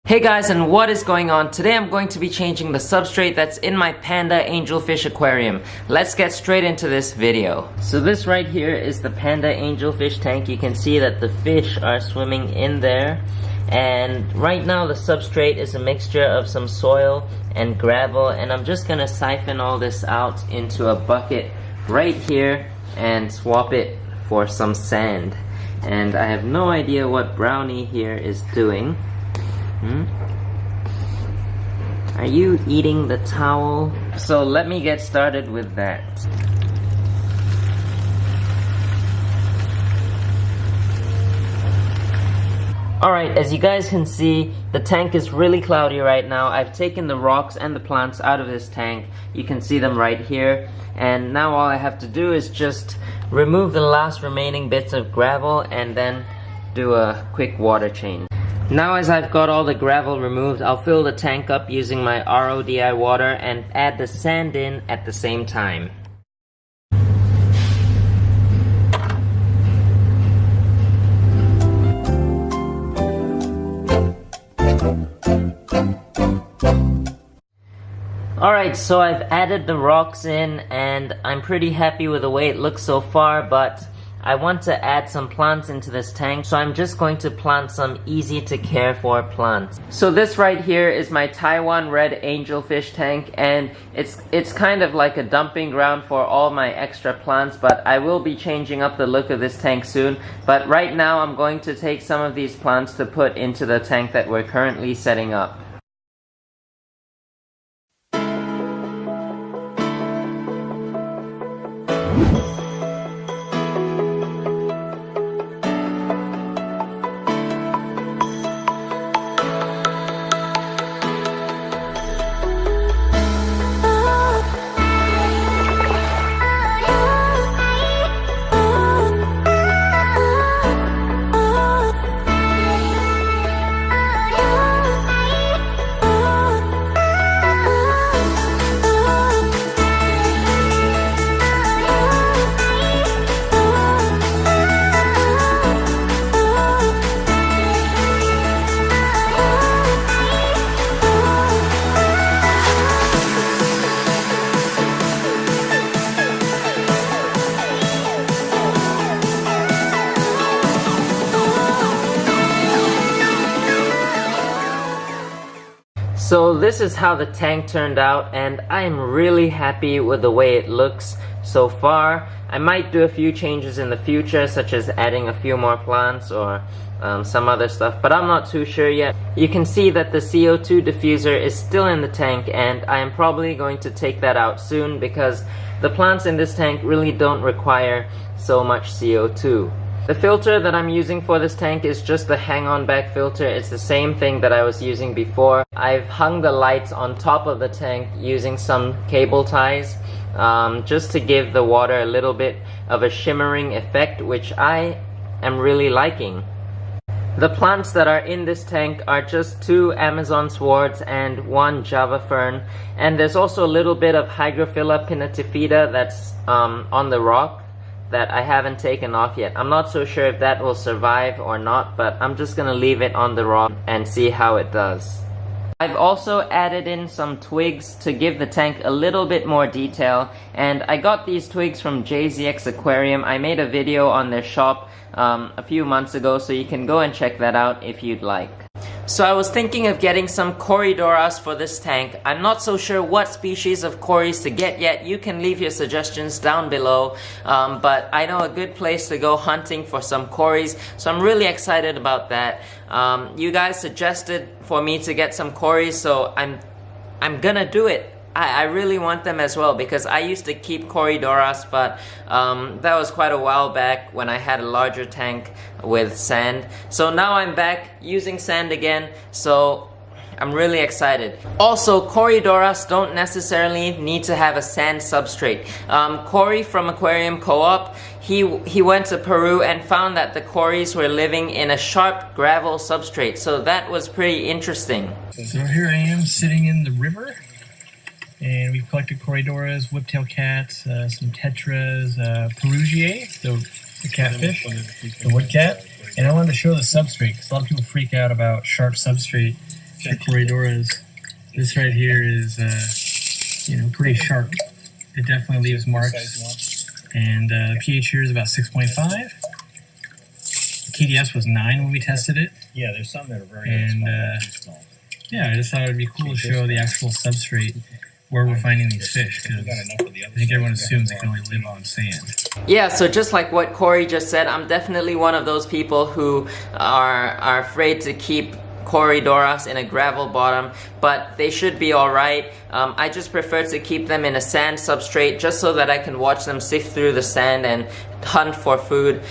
Hey guys, and what is going on? Today I'm going to be changing the substrate that's in my Panda Angelfish aquarium. Let's get straight into this video. So this right here is the Panda Angelfish tank. You can see that the fish are swimming in there. And right now the substrate is a mixture of some soil and gravel, and I'm just gonna siphon all this out into a bucket right here and swap it for some sand. And I have no idea what Brownie here is doing. Are you eating the towel? So let me get started with that. Alright, as you guys can see, the tank is really cloudy right now. I've taken the rocks and the plants out of this tank. You can see them right here. And now all I have to do is just remove the last remaining bits of gravel and then do a quick water change. Now as I've got all the gravel removed, I'll fill the tank up using my RODI water and add the sand in at the same time. Alright, so I've added the rocks in and I'm pretty happy with the way it looks so far, but I want to add some plants into this tank, so I'm just going to plant some easy to care for plants. So this right here is my Taiwan red angelfish tank, and it's kind of like a dumping ground for all my extra plants, but I will be changing up the look of this tank soon. But right now I'm going to take some of these plants to put into the tank that we're currently setting up. So this is how the tank turned out, and I am really happy with the way it looks so far. I might do a few changes in the future, such as adding a few more plants or some other stuff, but I'm not too sure yet. You can see that the CO2 diffuser is still in the tank, and I am probably going to take that out soon because the plants in this tank really don't require so much CO2. The filter that I'm using for this tank is just the hang-on back filter. It's the same thing that I was using before. I've hung the lights on top of the tank using some cable ties just to give the water a little bit of a shimmering effect, which I am really liking. The plants that are in this tank are just 2 Amazon swords and 1 Java fern, and there's also a little bit of Hygrophila pinnatifida that's on the rock that I haven't taken off yet. I'm not so sure if that will survive or not, but I'm just gonna leave it on the rock and see how it does. I've also added in some twigs to give the tank a little bit more detail, and I got these twigs from JZX Aquarium. I made a video on their shop a few months ago, so you can go and check that out if you'd like. So I was thinking of getting some Corydoras for this tank. I'm not so sure what species of Corys to get yet. You can leave your suggestions down below, but I know a good place to go hunting for some Corys, so I'm really excited about that. You guys suggested for me to get some Corys, so I'm gonna do it. I really want them as well because I used to keep Corydoras, but that was quite a while back when I had a larger tank with sand. So now I'm back using sand again, so I'm really excited. Also, Corydoras don't necessarily need to have a sand substrate. Cory from Aquarium Co-op, he went to Peru and found that the Corys were living in a sharp gravel substrate, so that was pretty interesting. So here I am sitting in the river. And we've collected Corydoras, whiptail cats, some tetras, Perugier, the catfish, the wood cat. And I wanted to show the substrate, because a lot of people freak out about sharp substrate. the Corridoras. This right here is, pretty sharp. It definitely leaves marks. And the pH here is about 6.5. KDS was 9 when we tested it. Yeah, there's some that are very small. Yeah, I just thought it would be cool to show the actual substrate where we're finding these fish, because I think everyone assumes they can only live on sand. Yeah, so just like what Corey just said, I'm definitely one of those people who are afraid to keep Corridoras in a gravel bottom, but they should be alright. I just prefer to keep them in a sand substrate just so that I can watch them sift through the sand and hunt for food,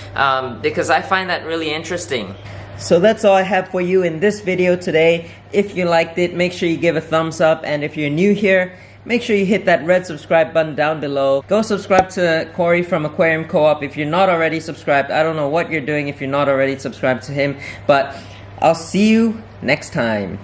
because I find that really interesting. So that's all I have for you in this video today. If you liked it, make sure you give a thumbs up, and if you're new here, make sure you hit that red subscribe button down below. Go subscribe to Corey from Aquarium Co-op if you're not already subscribed. I don't know what you're doing if you're not already subscribed to him, but I'll see you next time.